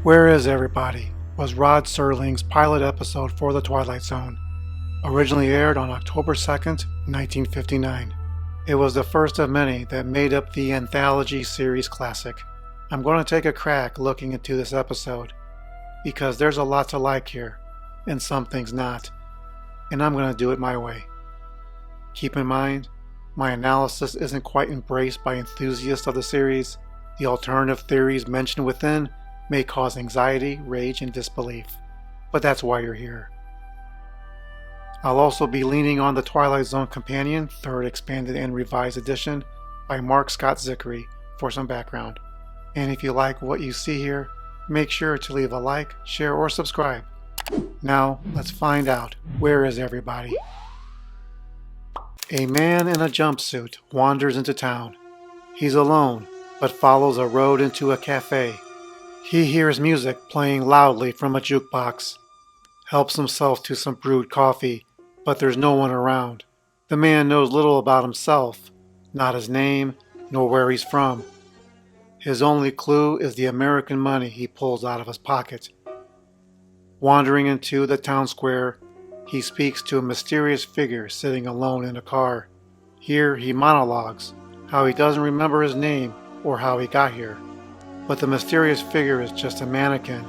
Where Is Everybody was Rod Serling's pilot episode for The Twilight Zone, originally aired on October 2nd, 1959. It was the first of many that made up the anthology series classic. I'm going to take a crack looking into this episode, because there's a lot to like here, and some things not, and I'm going to do it my way. Keep in mind, my analysis isn't quite embraced by enthusiasts of the series. The alternative theories mentioned within may cause anxiety, rage, and disbelief, but that's why you're here. I'll also be leaning on the Twilight Zone Companion, 3rd Expanded and Revised Edition by Mark Scott Zickery for some background. And if you like what you see here, make sure to leave a like, share, or subscribe. Now, let's find out, where is everybody? A man in a jumpsuit wanders into town. He's alone, but follows a road into a cafe. He hears music playing loudly from a jukebox, helps himself to some brewed coffee, but there's no one around. The man knows little about himself, not his name, nor where he's from. His only clue is the American money he pulls out of his pocket. Wandering into the town square, he speaks to a mysterious figure sitting alone in a car. Here he monologues how he doesn't remember his name or how he got here. But the mysterious figure is just a mannequin,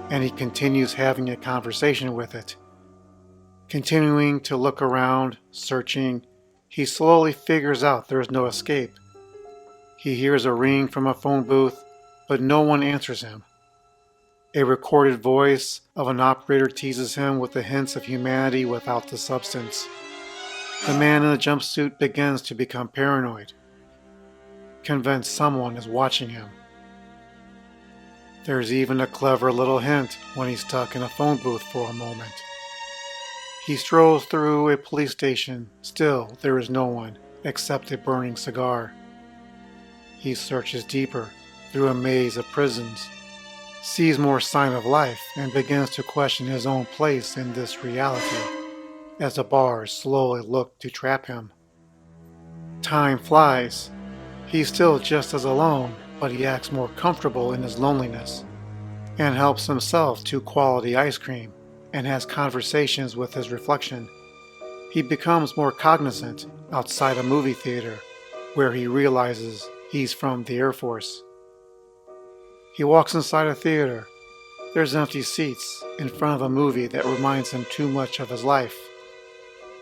and he continues having a conversation with it. Continuing to look around, searching, he slowly figures out there is no escape. He hears a ring from a phone booth, but no one answers him. A recorded voice of an operator teases him with the hints of humanity without the substance. The man in the jumpsuit begins to become paranoid, convinced someone is watching him. There's even a clever little hint when he's stuck in a phone booth for a moment. He strolls through a police station. Still, there is no one, except a burning cigar. He searches deeper, through a maze of prisons, sees more sign of life, and begins to question his own place in this reality, as the bars slowly look to trap him. Time flies. He's still just as alone, but he acts more comfortable in his loneliness, and helps himself to quality ice cream, and has conversations with his reflection. He becomes more cognizant outside a movie theater, where he realizes he's from the Air Force. He walks inside a theater. There's empty seats in front of a movie that reminds him too much of his life.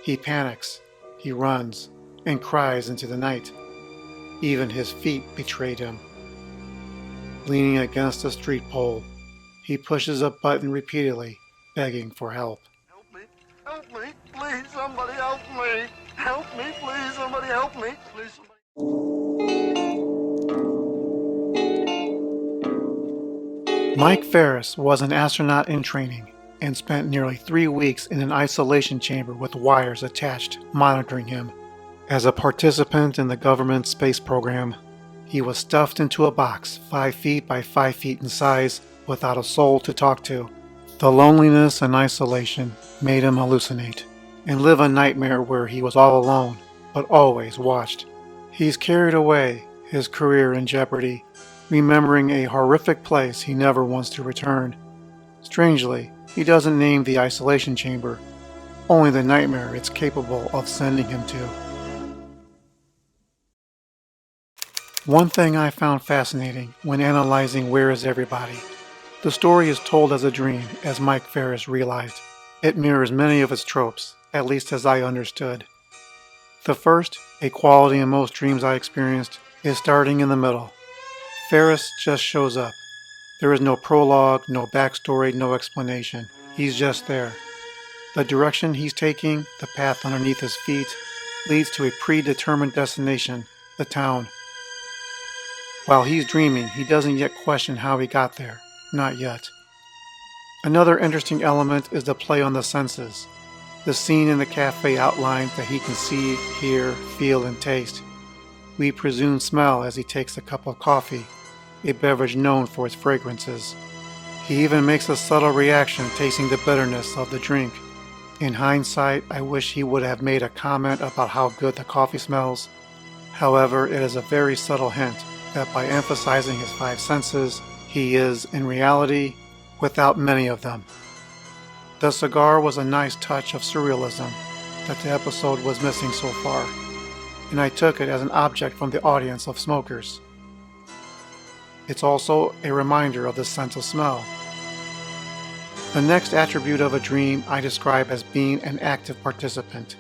He panics, he runs, and cries into the night. Even his feet betrayed him. Leaning against a street pole, he pushes a button repeatedly, begging for help. Help me, please, somebody help me. Help me, please, somebody help me. Please, somebody. Mike Ferris was an astronaut in training and spent nearly 3 weeks in an isolation chamber with wires attached, monitoring him. As a participant in the government space program, he was stuffed into a box 5 feet by 5 feet in size without a soul to talk to. The loneliness and isolation made him hallucinate and live a nightmare where he was all alone, but always watched. He's carried away, his career in jeopardy, remembering a horrific place he never wants to return. Strangely, he doesn't name the isolation chamber, only the nightmare it's capable of sending him to. One thing I found fascinating when analyzing Where Is Everybody? The story is told as a dream, as Mike Ferris realized. It mirrors many of its tropes, at least as I understood. The first, a quality in most dreams I experienced, is starting in the middle. Ferris just shows up. There is no prologue, no backstory, no explanation. He's just there. The direction he's taking, the path underneath his feet, leads to a predetermined destination, the town. While he's dreaming, he doesn't yet question how he got there. Not yet. Another interesting element is the play on the senses. The scene in the cafe outlines that he can see, hear, feel, and taste. We presume smell as he takes a cup of coffee, a beverage known for its fragrances. He even makes a subtle reaction tasting the bitterness of the drink. In hindsight, I wish he would have made a comment about how good the coffee smells. However, it is a very subtle hint that by emphasizing his 5 senses, he is, in reality, without many of them. The cigar was a nice touch of surrealism that the episode was missing so far, and I took it as an object from the audience of smokers. It's also a reminder of the sense of smell. The next attribute of a dream I describe as being an active participant.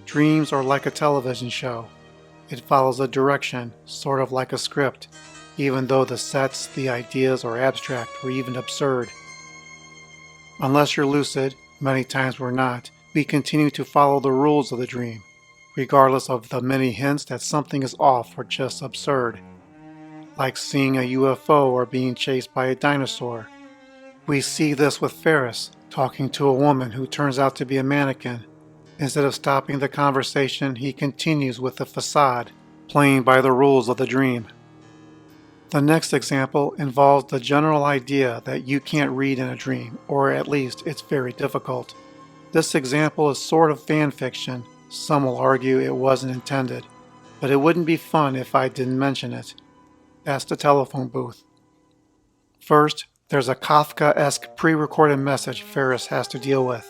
Dreams are like a television show. It follows a direction, sort of like a script, even though the sets, the ideas are abstract or even absurd. Unless you're lucid, many times we're not, we continue to follow the rules of the dream, regardless of the many hints that something is off or just absurd. Like seeing a UFO or being chased by a dinosaur. We see this with Ferris talking to a woman who turns out to be a mannequin. Instead of stopping the conversation, he continues with the facade, playing by the rules of the dream. The next example involves the general idea that you can't read in a dream, or at least it's very difficult. This example is sort of fan fiction. Some will argue it wasn't intended, but it wouldn't be fun if I didn't mention it. That's the telephone booth. First, there's a Kafka-esque pre-recorded message Ferris has to deal with.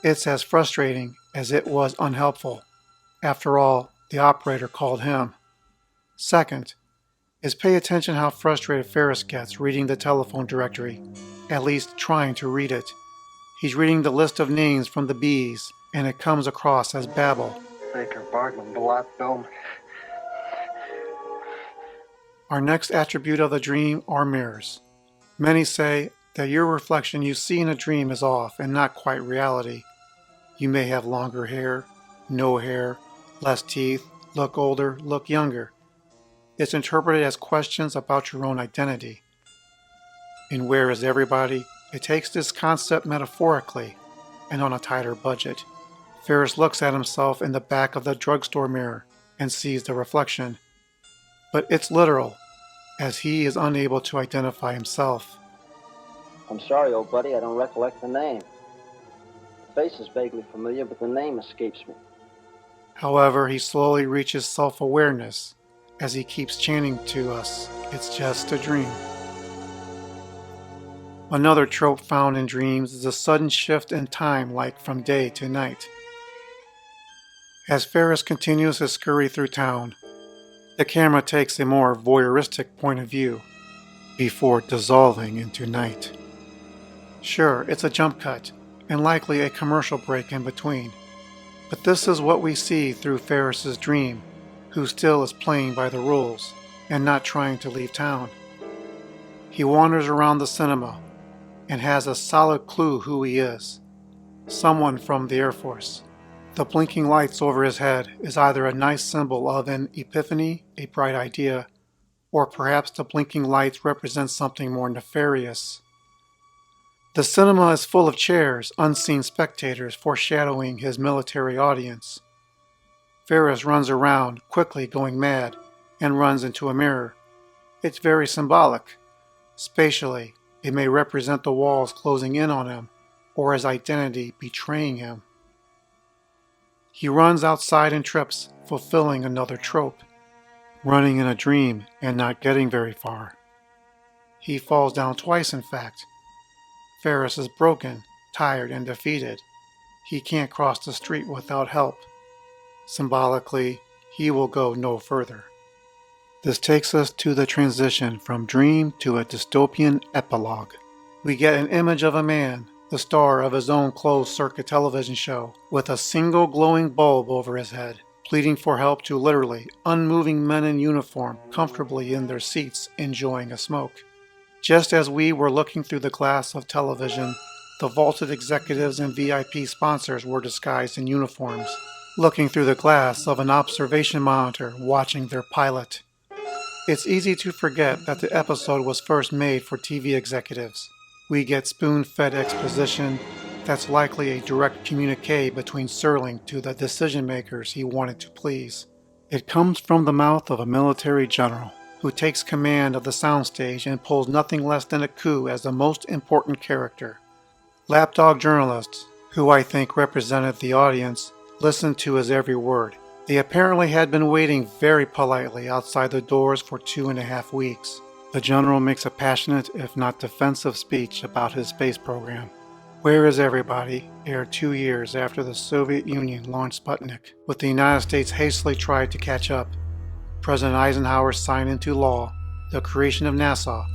It's as frustrating as it was unhelpful. After all, the operator called him. Second, is pay attention how frustrated Ferris gets reading the telephone directory, at least trying to read it. He's reading the list of names from the B's, and it comes across as babble. Baker, Bartman, Blatt, Bellman. Our next attribute of the dream are mirrors. Many say that your reflection you see in a dream is off and not quite reality. You may have longer hair, no hair, less teeth, look older, look younger. It's interpreted as questions about your own identity. In Where is Everybody, it takes this concept metaphorically and on a tighter budget. Ferris looks at himself in the back of the drugstore mirror and sees the reflection. But it's literal, as he is unable to identify himself. I'm sorry, old buddy, I don't recollect the name. The face is vaguely familiar, but the name escapes me. However, he slowly reaches self-awareness as he keeps chanting to us, "It's just a dream." Another trope found in dreams is a sudden shift in time, like from day to night. As Ferris continues his scurry through town, the camera takes a more voyeuristic point of view before dissolving into night. Sure, it's a jump cut, and likely a commercial break in between, but this is what we see through Ferris's dream, who still is playing by the rules and not trying to leave town. He wanders around the cinema and has a solid clue who he is. Someone from the Air Force. The blinking lights over his head is either a nice symbol of an epiphany, a bright idea, or perhaps the blinking lights represent something more nefarious. The cinema is full of chairs, unseen spectators foreshadowing his military audience. Ferris runs around, quickly going mad, and runs into a mirror. It's very symbolic. Spatially, it may represent the walls closing in on him, or his identity betraying him. He runs outside and trips, fulfilling another trope. Running in a dream and not getting very far. He falls down twice, in fact. Ferris is broken, tired, and defeated. He can't cross the street without help. Symbolically, he will go no further. This takes us to the transition from dream to a dystopian epilogue. We get an image of a man, the star of his own closed-circuit television show, with a single glowing bulb over his head, pleading for help to literally unmoving men in uniform comfortably in their seats enjoying a smoke. Just as we were looking through the glass of television, the vaulted executives and VIP sponsors were disguised in uniforms, looking through the glass of an observation monitor watching their pilot. It's easy to forget that the episode was first made for TV executives. We get spoon-fed exposition that's likely a direct communique between Serling to the decision-makers he wanted to please. It comes from the mouth of a military general who takes command of the soundstage and pulls nothing less than a coup as the most important character. Lapdog journalists, who I think represented the audience, listened to his every word. They apparently had been waiting very politely outside the doors for 2.5 weeks. The general makes a passionate, if not defensive, speech about his space program. Where is Everybody aired 2 years after the Soviet Union launched Sputnik, with the United States hastily tried to catch up. President Eisenhower signed into law the creation of NASA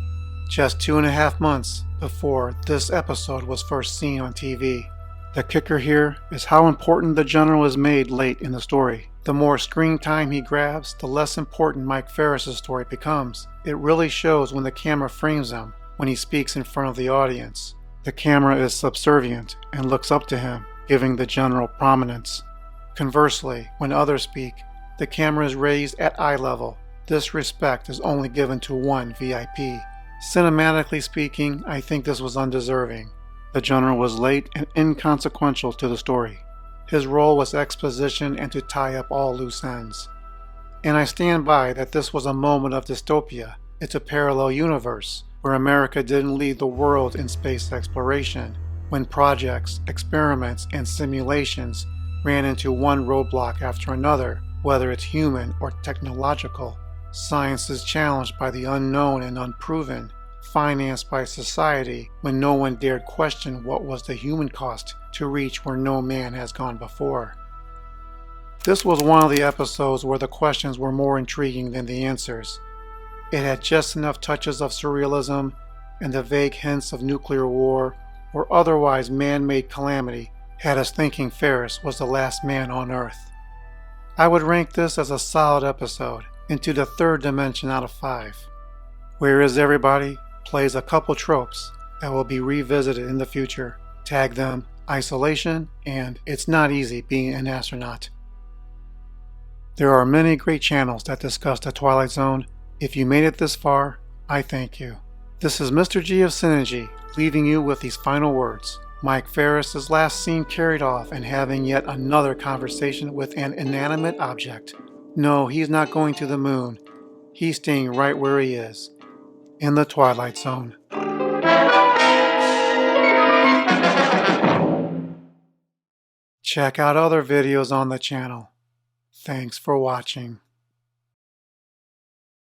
just 2.5 months before this episode was first seen on TV. The kicker here is how important the general is made late in the story. The more screen time he grabs, the less important Mike Ferris's story becomes. It really shows when the camera frames him, when he speaks in front of the audience. The camera is subservient and looks up to him, giving the general prominence. Conversely, when others speak, the camera is raised at eye level. This respect is only given to one VIP. Cinematically speaking, I think this was undeserving. The general was late and inconsequential to the story. His role was exposition and to tie up all loose ends. And I stand by that this was a moment of dystopia. It's a parallel universe where America didn't lead the world in space exploration, when projects, experiments, and simulations ran into one roadblock after another, whether it's human or technological. Science is challenged by the unknown and unproven, financed by society when no one dared question what was the human cost to reach where no man has gone before. This was one of the episodes where the questions were more intriguing than the answers. It had just enough touches of surrealism, and the vague hints of nuclear war or otherwise man-made calamity had us thinking Ferris was the last man on Earth. I would rank this as a solid episode, into the third dimension out of 5. Where is Everybody plays a couple tropes that will be revisited in the future. Tag them isolation and it's not easy being an astronaut. There are many great channels that discuss the Twilight Zone. If you made it this far, I thank you. This is Mr. G of Synergy, leaving you with these final words. Mike Ferris is last seen carried off and having yet another conversation with an inanimate object. No, he's not going to the moon. He's staying right where he is, in the Twilight Zone. Check out other videos on the channel. Thanks for watching.